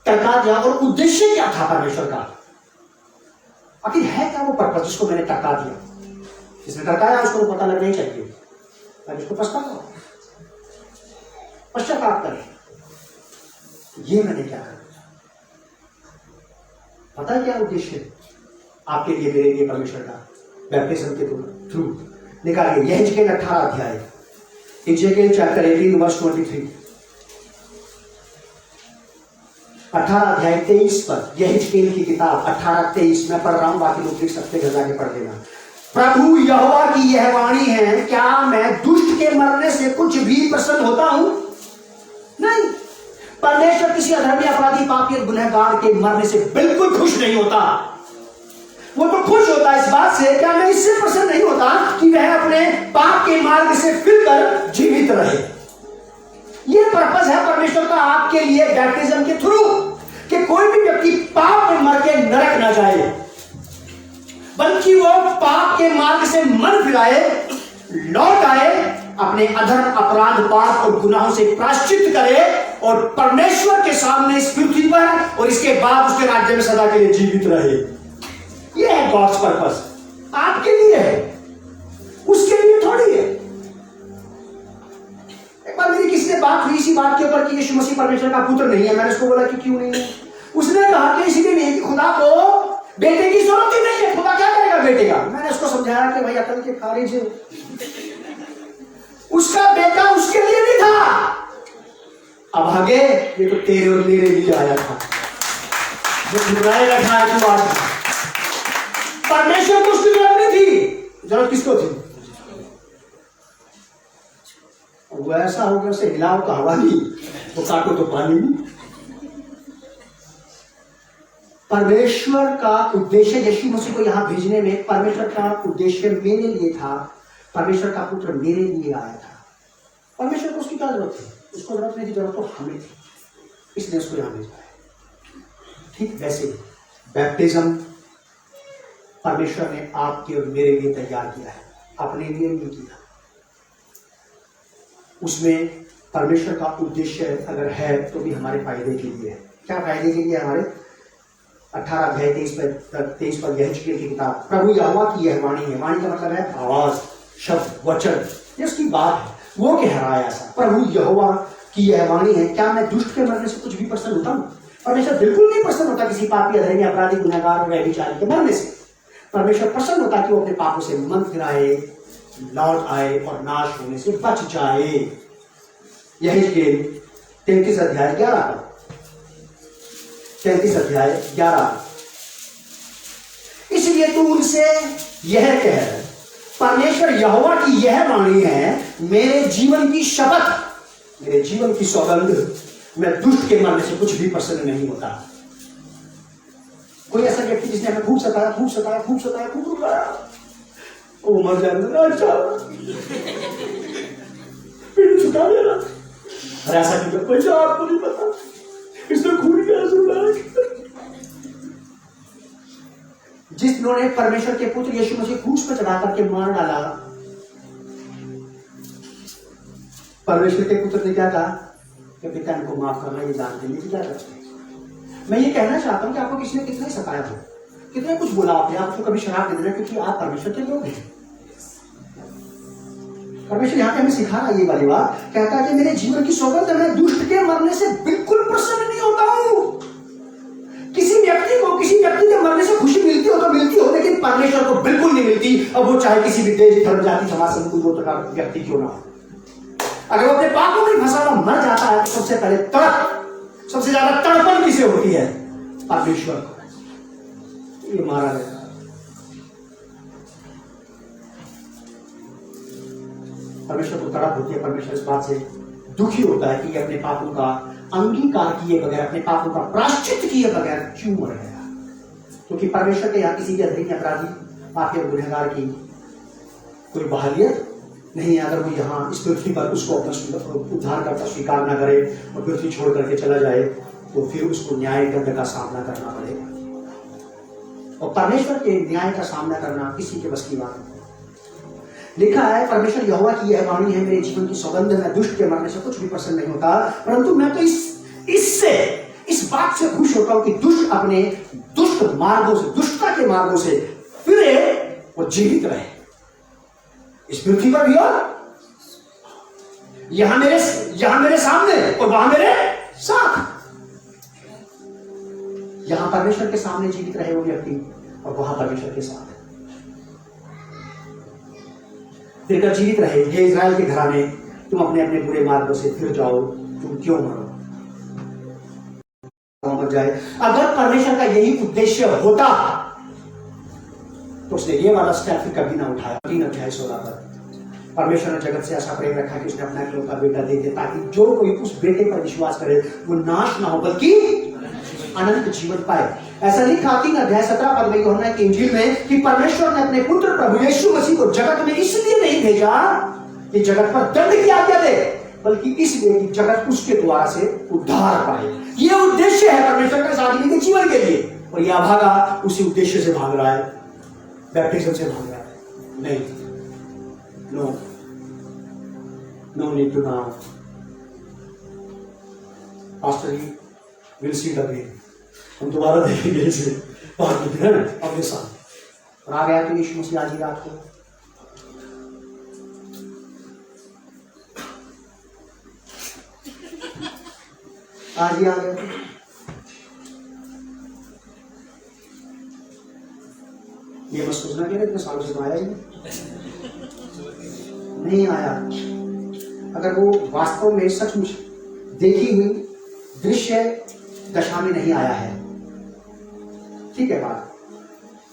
टरका दिया और उद्देश्य क्या था परमेश्वर का? आखिर है क्या वो पर्पस जिसको मैंने टरका दिया? जिसने टरकाया उसको तो पता लगना ही चाहिए, अब इसको पश्चाताप करें, ये मैंने क्या करा, पता क्या उद्देश्य आपके लिए मेरे लिए परमेश्वर का बैप्टिज्म के थ्रू? निकालिए यहेजकेल 18 अध्याय, यहेजकेल चैप्टर 18 वर्स 23, 18 अध्याय 23 पर, यहेजकेल की किताब 18:23 में पढ़ रहा हूं, बाकी लोग लिख सकते घर जाके पढ़ देना। प्रभु यहोवा की यह वाणी है, क्या मैं दुष्ट के मरने से कुछ भी प्रसन्न होता हूं? नहीं। परमेश्वर किसी अधर्मी, अपराधी, पापी और गुनहगार के मरने से बिल्कुल खुश नहीं होता। वो तो खुश होता है इस बात से, क्या मैं इससे प्रसन्न नहीं होता कि वह अपने पाप के मार्ग से फिरकर जीवित रहे। यह पर्पस है परमेश्वर का आपके लिए बैप्टिज्म के थ्रू, कि कोई भी व्यक्ति पाप में मर के नरक न जाए, बल्कि वो पाप के मार्ग से मन फिराए, लौट आए, अपने अधर्म, अपराध, पाप और गुनाहों से प्रायश्चित करे और परमेश्वर के सामने इस पृथ्वी पर और इसके बाद उसके राज्य में सदा के लिए जीवित रहे। यह है गॉड्स पर्पस, आपके लिए है, उसके लिए थोड़ी है। एक बार मेरी किसी से बात हुई इसी बात के ऊपर कि यीशु मसीह परमेश्वर का पुत्र नहीं है। मैंने उसको बोला कि क्यों नहीं है? उसने कहा कि इसलिए नहीं कि खुदा को बेटे की जरूरत ही नहीं है, खुदा क्या करेगा बेटे का? मैंने उसको समझाया कि भाई अकल के खारिज है, उसका बेटा उसके लिए नहीं था, अब आगे ये तो तेरे और मेरे लिए आया था, जो ठुकराए रखा है तू आज। परमेश्वर को उसकी जरूरत नहीं थी, जरूरत किसको थी? वो ऐसा हो गया, उसे हिलाओ तो हवा नहीं, वो काटो तो पानी नहीं। परमेश्वर का उद्देश्य यीशु मसीह को यहां भेजने में, परमेश्वर का उद्देश्य मेरे लिए था, परमेश्वर का पुत्र मेरे लिए आया था। परमेश्वर को उसकी क्या जरूरत थी? उसको जरूरत नहीं थी, जरूरत तो हमें थी, इसलिए उसको यहां भेजा है। ठीक वैसे बैप्टिज्म परमेश्वर ने आपके और मेरे लिए तैयार किया है, अपने लिए नहीं किया। उसमें परमेश्वर का उद्देश्य अगर है तो भी हमारे फायदे के लिए है। क्या फायदे के लिए? हमारे 18 अध्याय 23 पर यहेजकेल की किताब, प्रभु यहोवा की यह वाणी है। वाणी का मतलब है आवाज, शब्द, वचन, ये उसकी बात है। वो कह रहा है ऐसा, प्रभु यहोवा की यह वाणी है, क्या मैं दुष्ट के मरने से कुछ भी प्रसन्न होता हूँ? परमेश्वर बिल्कुल नहीं प्रसन्न होता किसी पापी, अधर्मी, अपराधी, गुनहगार और व्यभिचारी के मरने से। परमेश्वर प्रसन्न होता कि वो अपने पापों से मन फिराए, लौट आए और नाश होने से बच जाए। यहेजकेल 33 अध्याय 11, 33 अध्याय 11। इसलिए तू उनसे यह कह, परमेश्वर यहोवा की यह वाणी है, मेरे जीवन की शपथ, मेरे जीवन की सौगंध, मैं दुष्ट के मरने से कुछ भी प्रसन्न नहीं होता। कोई ऐसा व्यक्ति जिसने हमें खूब सताया, खूब सताया, खूब सताया, खूब रुलाया, वो मर जाएगा, अच्छा फिर छुटा देना। और ऐसा क्यों? कोई आपको नहीं पता इसने खून कैसे रुलाया। जिन्होंने परमेश्वर के पुत्र यीशु मसीह क्रूस पर चढ़ा करके मार डाला, परमेश्वर के पुत्र ने क्या कहा कि पिता इनको माफ करना, ये जानते नहीं क्या करते। मैं ये कहना चाहता हूं कि आपको किसी ने कितना सताया हो, कितने कुछ बोला आपने, आपको कभी शराब दे देना, क्योंकि आप परमेश्वर के लोग हैं। परमेश्वर यहाँ पे हमें सिखा रहा है ये वाली बात, कहता है कि मेरे जीवन की सौगंध, मैं दुष्ट के मरने से बिल्कुल प्रसन्न नहीं होता हूं। किसी व्यक्ति को, किसी व्यक्ति के मरने से खुशी मिलती हो तो मिलती हो, लेकिन परमेश्वर को बिल्कुल नहीं मिलती। अब वो चाहे किसी भी देश, धर्म, जाति, समाज से कोई वो व्यक्ति क्यों ना हो, अगर वो अपने पापों में फंसा हुआ मर जाता है तो सबसे पहले तड़प, सबसे ज्यादा तड़पन किसे होती है? परमेश्वर को। ये मारा गया, परमेश्वर को तड़प होती है। परमेश्वर इस बात से दुखी होता है कि ये अपने पापों का अंगीकार किए बगैर, अपने पापों का प्रायश्चित किए बगैर क्यों मर गया? क्योंकि परमेश्वर के यहाँ किसी भी अधर्मी, अपराधी, पापी और गुनहगार की कोई बहालियत नहीं है। अगर वो यहाँ इस पृथ्वी पर उसको अपना उद्धार करता स्वीकार न करे और पृथ्वी छोड़ करके चला जाए, तो फिर उसको न्याय दंड का सामना करना पड़ेगा। और परमेश्वर के न्याय का सामना करना किसी के बस की बात नहीं। लिखा है, परमेश्वर यहोवा की यह वाणी है, मेरे जीवन की सौगंध, मैं दुष्ट के मरने से कुछ भी प्रसन्न नहीं होता, परंतु मैं तो इस बात से खुश होता हूं कि दुष्ट अपने दुष्ट मार्गों से, दुष्टता के मार्गों से फिरे और जीवित रहे इस पृथ्वी पर भी, और यहां मेरे सामने और वहां मेरे साथ। यहां परमेश्वर के सामने जीवित रहे वो व्यक्ति और वहां परमेश्वर के साथ फिर जीवित रहे। हे इज़राइल के घराने, तुम अपने अपने बुरे मार्गों से फिर जाओ, तुम क्यों मरो मर जाए। अगर परमेश्वर का यही उद्देश्य होता तो उसने ये वाला स्टेप फिर कभी ना उठाया। 3 अध्याय 16 पर परमेश्वर ने जगत से ऐसा प्रेम रखा कि उसने अपना इकलौता बेटा दे दिया, ताकि जो कोई उस बेटे पर विश्वास करे वो नाश ना हो बल्कि अनंत जीवन पाए। ऐसा लिखा 3 अध्याय 17 पद में यूहन्ना की इंजील में कि परमेश्वर ने अपने पुत्र प्रभु यीशु मसीह को जगत में इसलिए नहीं भेजा कि जगत पर दंड की आज्ञा दे, बल्कि इसलिए कि जगत उसके द्वारा से उद्धार पाए। ये उद्देश्य है परमेश्वर का इस आदमी के जीवन के लिए, और यह भागा उसी उद्देश्य से भाग रहा है, बैप्टिज्म से भाग रहा है। नहीं, no need to now, pastor ji will see it again, हम दोबारा देखेंगे इसे बात है अपने साथ। और आ गया तो यीशु मसीह आज ही रात को आज ही आ गया। ये मत सोचना कि इतने सालों से तो आया ही नहीं आया। अगर वो वास्तव में सचमुच देखी हुई दृश्य दशा में नहीं आया है। ठीक है बात।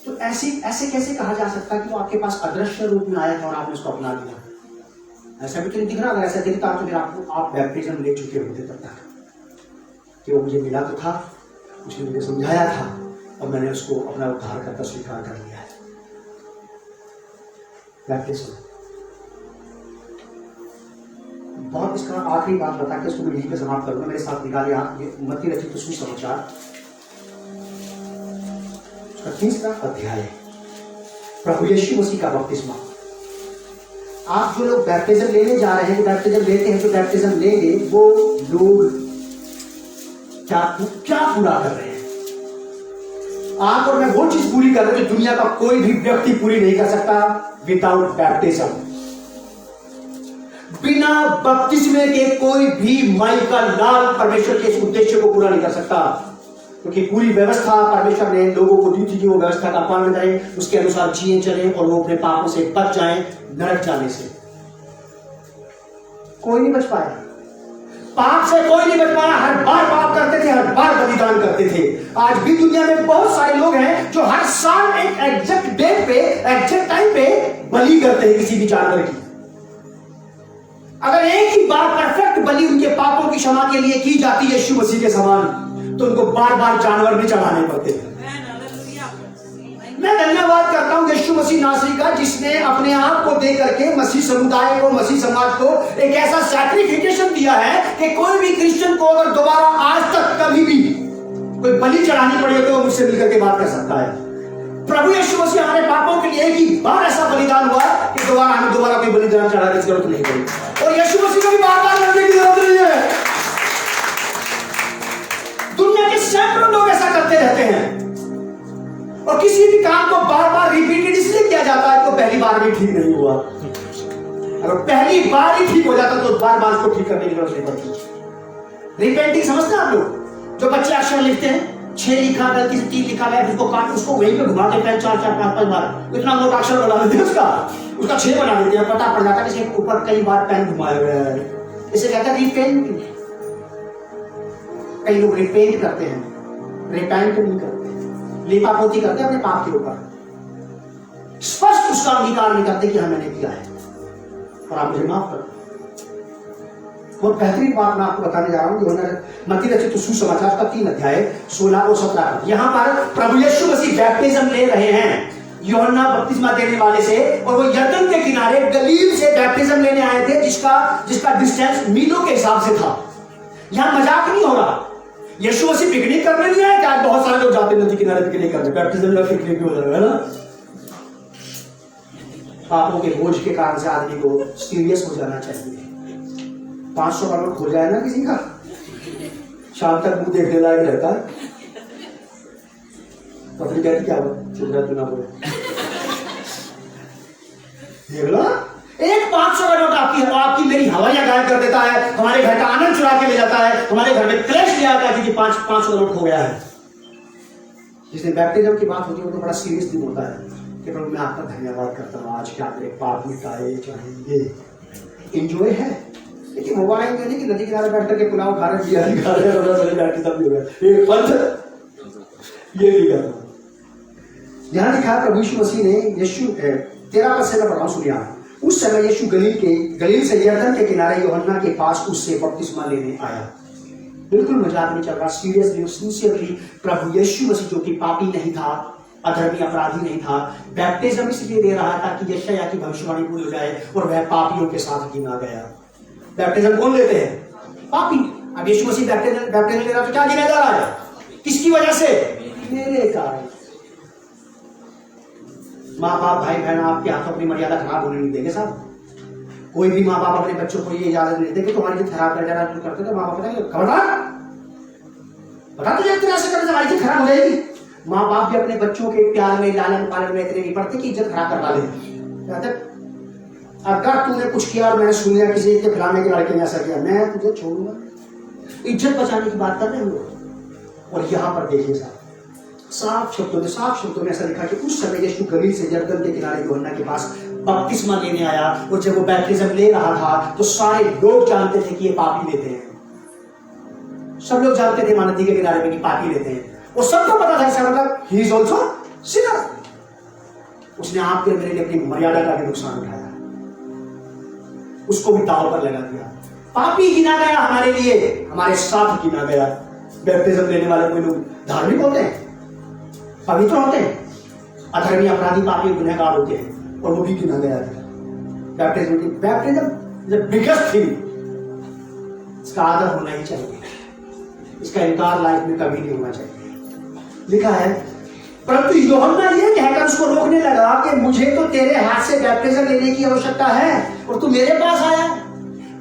तो ऐसे कैसे कहा जा सकता कि वो आपके पास अदृश्य रूप में आया था और आपने उसको अपना लिया? ऐसा भी तो नहीं दिख रहा। अगर ऐसा दिखता तो फिर आप बैप्टिज्म ले चुके होते तब तक कि वो मुझे मिला तो था, उसने मुझे समझाया था और मैंने उसको अपना उद्धारकर्ता स्वीकार कर लिया है। बैप्टिज्म बहुत। इसका आखिरी बात बता के उसको मैं यहीं पे समाप्त करूंगा। मेरे साथ निकाले आप मत्ती रचित सुसमाचार, उसका 3रा अध्याय, प्रभु यीशु मसीह का बपतिस्मा। आप जो लोग बैप्टिज्म लेने जा रहे हैं, जो बैप्टिज्म लेते हैं, जो बैप्टिज्म लेंगे, वो लोग क्या पूरा कर रहे हैं? आप और मैं वो चीज पूरी कर रहे हैं जो दुनिया का कोई भी व्यक्ति पूरी नहीं कर सकता विदाउट बैप्टिज्म। बिना बपतिस्मे के कोई भी माई का लाल परमेश्वर के इस उद्देश्य को पूरा नहीं कर सकता, क्योंकि पूरी व्यवस्था परमेश्वर ने लोगों को दी थी कि वो व्यवस्था का पालन करें, उसके अनुसार जिए चले और वो अपने पापों से बच जाएं, नरक जाने से। कोई नहीं बच पाया, पाप से कोई नहीं बच पाया। हर बार पाप करते थे, हर बार बलिदान करते थे। आज भी दुनिया में बहुत सारे लोग हैं जो हर साल एक एग्जैक्ट डेट पे, एग्जैक्ट टाइम पे बलि करते हैं किसी भी जानवर की। अगर एक ही बार परफेक्ट बलि उनके पापों की क्षमा के लिए की जाती है यीशु मसीह के समान, तो उनको बार बार जानवर भी चढ़ाने पड़ते थे। मैं धन्यवाद करता हूं यीशु मसीह नासरी का, जिसने अपने आप को दे करके मसीह समुदाय को, मसीह समाज को एक ऐसा सैक्रिफिकेशन दिया है कि कोई भी क्रिश्चियन को अगर दोबारा आज तक कभी भी कोई बलि चढ़ानी पड़े तो वो मुझसे मिलकर के बात कर सकता है। प्रभु यीशु मसीह हमारे पापों के लिए एक ही बार ऐसा बलिदान हुआ कि हमें दोबारा कोई बलिदान चढ़ाने की जरूरत नहीं पड़ी, और यीशु मसीह को भी बार बार करने की जरूरत नहीं है। दुनिया के सैकड़ों लोग ऐसा करते रहते हैं, और किसी भी काम को बार बार रिपीटेड इसलिए किया जाता है तो पहली बार भी ठीक नहीं हुआ। अगर पहली बार ही ठीक हो जाता तो बार बार उसको ठीक करने की जरूरत नहीं पड़ती। रिपेंटिंग समझते हैं आप लोग? जो बच्चे अक्षर लिखते हैं, 6 लिखा, गलती से 3 लिखा है, उसको काट, उसको वहीं पे घुमा देते हैं 4 4 5 5 बार, इतना मोटा अक्षर बना देते हैं उसका 6 बना देते हैं, पता पड़ जाता है कि ऊपर कई बार पेन घुमाया गया है। इसे कहते हैं रिपेंटिंग। कई लोग रिपेंट करते हैं, रिपेंट नहीं करते, लिपापोती करते हैं अपने पाप के ऊपर, स्पष्ट उसका अंगीकार नहीं करते कि हाँ मैंने किया है और आप मुझे माफ कर। बहुत बेहतरीन बात मैं आपको बताने जा रहा हूं, मत्ती रचित सुसमाचार का 3 अध्याय 16 और 17। यहां पर प्रभु यीशु मसीह बैप्टिज्म ले रहे हैं यूहन्ना बपतिस्मा देने वाले से, और वो यरदन के किनारे गलील से बैप्टिज्म लेने आए थे, जिसका डिस्टेंस मीलों के हिसाब से था। यहां मजाक नहीं हो रहा। यीशु मसीह पिकनिक करने नहीं आए, क्या बहुत सारे लोग जाते नदी किनारे पिकनिक करने, बैप्टिज्म में पिकनिक भी हो जाएगा ना। पापों के बोझ के कारण से आदमी को सीरियस हो जाना चाहिए। 500 का नोट खो जाए ना किसी का, शाम तक मुंह देखने लायक रहता है, तो फिर कहती क्या चुप रहा तू ना बोले। देख लो, एक 500 का नोट आपकी मेरी हवाइयां गायब कर देता है, हमारे घर का आनंद चुरा के ले जाता है, हमारे घर में क्लेश ले आता है क्योंकि 500 का नोट खो गया है। जिसने बैप्टिज्म की बात होती है वो तो बड़ा सीरियसली बोलता है कि प्रभु मैं आपका धन्यवाद करता हूँ, आज के आपने पाप मिटाए, चाहे ये इंजॉय है। लेकिन वो वाला नहीं कि नदी किनारे बैठ करके पुलाव खा रहे, बिरयानी खा रहे, बैठ भी हो गया ये पंथ, ये नहीं करना। यहां लिखा प्रभु यीशु मसीह ने, यीशु 13 पद से मैं पढ़ रहा हूं, सुनिए। उस समय यीशु गलील से यरदन के किनारे यूहन्ना के पास उससे बपतिस्मा लेने आया। बिल्कुल मजाक नहीं चल रहा, सीरियसली सिंसियरली प्रभु यीशु मसीह जो कि पापी नहीं था, अधर्मी अपराधी नहीं था, बैप्टिज्म इसलिए दे रहा था कि यशायाह की भविष्यवाणी पूरी हो जाए और वह पापियों के साथ गिना गया। बैप्टिज्म कौन लेते हैं? पापी। अब यीशु मसीह बैप्टिज्म ले रहा तो क्या गिना जा रहा है? किसकी वजह से? मेरे कारण। माँ बाप भाई बहन आपके हाथों अपनी मर्यादा खराब होने नहीं देंगे साहब। कोई भी माँ बाप अपने बच्चों को ये इजाजत नहीं देते कि तुम्हारी जो खराब कर जाना करते तो माँ बाप बताएंगे खबरदार, बता तो जाते ऐसे करने से हमारी इज्जत खराब हो जाएगी। माँ बाप भी अपने बच्चों के प्यार में, लालन पालन में इतने नहीं पड़ते कि इज्जत खराब करवा देते। अगर तूने कुछ किया और मैंने सुन लिया किसी के फलाने के लड़के ने ऐसा किया, मैं तुझे छोड़ूंगा। इज्जत बचाने की बात कर रहे हैं हम लोग। और यहाँ पर देखिए साहब, साफ शब्दों में ऐसा लिखा कि उस समय यीशु गलील से यरदन के किनारे यूहन्ना के पास बपतिस्मा लेने आया, और जब वो बैप्टिज्म ले रहा था तो सारे लोग जानते थे कि ये पापी लेते हैं। सब लोग जानते थे वहां नदी के किनारे में कि पापी लेते हैं, और सबको पता था इसका मतलब ही इज ऑल्सो सिनर। उसने आपके मेरे लिए अपनी मर्यादा का भी नुकसान उठाया, उसको भी दाव पर लगा दिया। पापी गिना गया हमारे लिए, हमारे साथ गिना गया। बैप्टिज्म लेने वाले कोई लोग धार्मिक होते हैं, पवित्र होते हैं, अधर्मी अपराधी पापी गुनहगार होते हैं, और वो भी गिना गया है। बैप्टिज्म द बिगेस्ट थिंग, इसका आदर होना ही चाहिए, इसका इनकार लाइफ में कभी नहीं होना चाहिए। लिखा है, परंतु यूहन्ना ये कहकर उसको रोकने लगा कि मुझे तो तेरे हाथ से बैप्टिज्म लेने की आवश्यकता है और तू मेरे पास आया,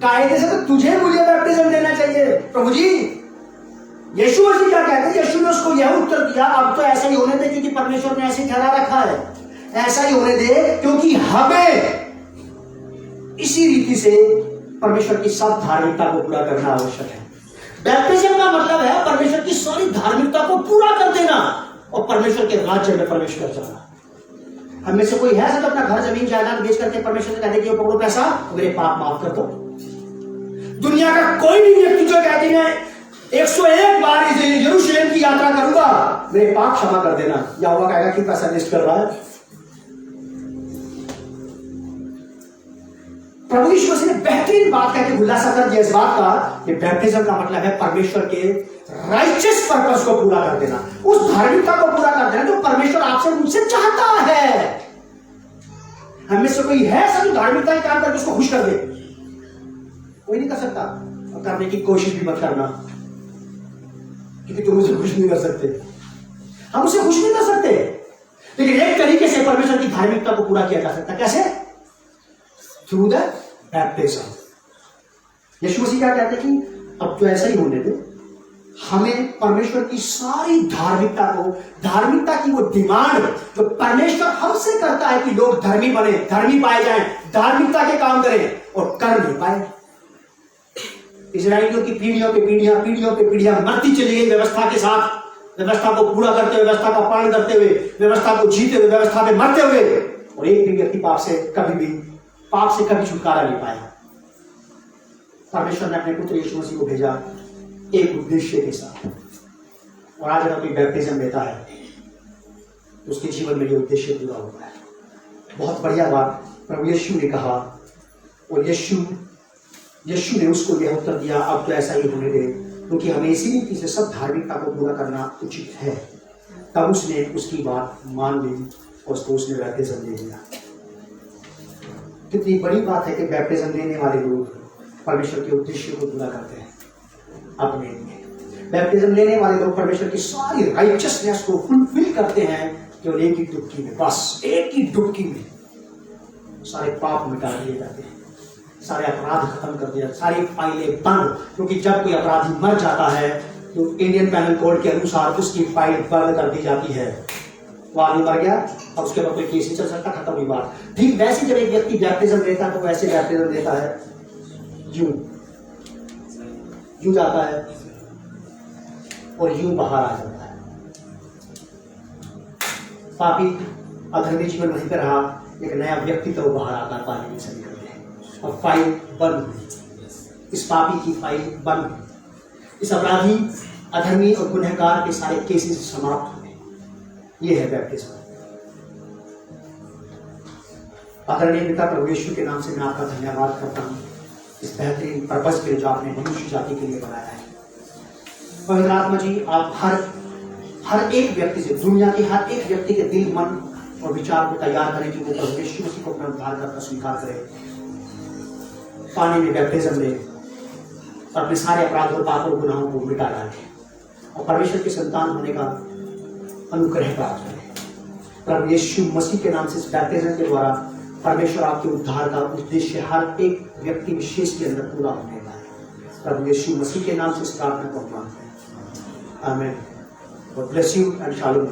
कायदे से तो तुझे मुझे बैप्टिज्म लेना चाहिए। प्रभु जी, यीशु मसीह क्या कहते हैं? यीशु ने उसको यह उत्तर दिया, अब तो ऐसा ही होने दे क्योंकि परमेश्वर ने ऐसे ठहरा रखा है, ऐसा ही होने दे क्योंकि हमें इसी रीति से परमेश्वर की सब धार्मिकता को पूरा करना आवश्यक है। बैप्टिज्म का मतलब है परमेश्वर की सारी धार्मिकता को पूरा कर देना और परमेश्वर के राज्य में प्रवेश कर जाना। हम में से कोई है सब अपना घर जमीन जायदाद बेच करके परमेश्वर से कहते कि पकड़ो पैसा तो मेरे पाप माफ कर दो? दुनिया का कोई भी व्यक्ति जो कहते हैं 101 बार यरूशलेम की यात्रा करूंगा, मेरे पाप क्षमा कर देना, या हुआ कहेगा कि पैसा वेस्ट कर रहा है। प्रभु यीशु मसीह ने बेहतरीन बात कहकर खुलासा कर दिया इस बात का कि बैप्टिज्म का मतलब है परमेश्वर के राइचियस पर्पस को पूरा कर देना, उस धार्मिकता को पूरा कर देना जो परमेश्वर आपसे मुझसे चाहता है। हमें से कोई है सब धार्मिकता के काम करके उसको खुश कर दे? कोई नहीं कर सकता, और करने की कोशिश भी मत करना, क्योंकि तुम उसे खुश नहीं कर सकते, हम उसे खुश नहीं कर सकते। लेकिन एक तरीके से परमेश्वर की धार्मिकता को पूरा किया जा सकता है। कैसे? Through the baptism. यीशु मसीह क्या कहते हैं कि अब तो ऐसा ही होने दे, हमें परमेश्वर की सारी धार्मिकता को, धार्मिकता की वो डिमांड जो परमेश्वर हमसे करता है कि लोग धर्मी बने, धर्मी पाए जाएं, धार्मिकता के काम करें, और कर नहीं पाए। इस्राएलियों की पीढ़ियों पे पीढ़ियां मरती चली गई व्यवस्था के साथ, व्यवस्था को पूरा करते हुए, व्यवस्था का पालन करते हुए, व्यवस्था को जीते हुए, व्यवस्था पे मरते हुए, और एक भी व्यक्ति पाप से कभी छुटकारा नहीं पाया। परमेश्वर ने अपने पुत्र यीशु मसीह को भेजा एक उद्देश्य के साथ, और आज अगर कोई बैप्टिज्म लेता है तो उसके जीवन में ये उद्देश्य पूरा होता है। बहुत बढ़िया बात प्रभु यीशु ने कहा, और यीशु ने उसको यह उत्तर दिया, अब तो ऐसा ही होने दे क्योंकि हमें इसी रीति से सब धार्मिकता को पूरा करना उचित है। तब उसने उसकी बात मान ली और उसने बैप्टिज्म ले लिया। कितनी बड़ी बात है कि बैप्टिज्म लेने वाले लोग परमेश्वर के उद्देश्य को पूरा करते हैं अपने लिए। बैप्टिज्म लेने वाले लोग परमेश्वर की सारी राइचियसनेस को फुलफिल करते हैं, केवल एक ही डुबकी में, बस एक ही डुबकी में सारे पाप मिटा दिए जाते हैं, सारे अपराध खत्म कर दिया, सारी फाइलें बंद। क्योंकि जब कोई अपराधी मर जाता है तो इंडियन पैनल कोड के अनुसार उसकी फाइल बंद कर दी जाती है। वो आदमी मर गया और उसके बाद कोई केस नहीं चल सकता, खत्म हुई बात। ठीक वैसे जब एक व्यक्ति बैप्टिज्म लेता है तो वैसे बैप्टिज्म लेता है, यूं जाता है और यूं बाहर आ जाता है। पापी अधर्मी जीवन वहीं पर रहा, एक नया व्यक्ति तो बाहर आकर पाने में सभी करते हैं, और फाइल बंद हुई। इस पापी की फाइल बंद हुई, इस अपराधी अधर्मी और गुनहगार के सारे केसेस समाप्त हुए। ये है बैप्टिज्म। आदरणीय पिता प्रभु यीशु के नाम से मैं आपका धन्यवाद करता हूँ इस बेहतरीन पर्पस के जो आपने मनुष्य जाति के लिए बनाया है। पवित्र आत्मा जी, आप हर एक व्यक्ति से, दुनिया के हर एक व्यक्ति के दिल, मन और विचार को तैयार करें कि वो प्रभु यीशु मसीह को अपना उद्धारकर्ता स्वीकार करें, पानी में बैप्टिज्म ले और अपने सारे अपराध और पाप और गुनाहों को मिटा डालें और परमेश्वर के संतान होने का अनुग्रह प्राप्त करें। प्रभु यीशु मसीह के नाम से इस बैप्टिज्म के द्वारा परमेश्वर आपके उद्धार का उद्देश्य हर एक व्यक्ति विशेष के अंदर पूरा होने का है। प्रभु यीशु मसीह के नाम से इस प्रार्थना को मांगते हैं, आमीन। God bless you and shalom.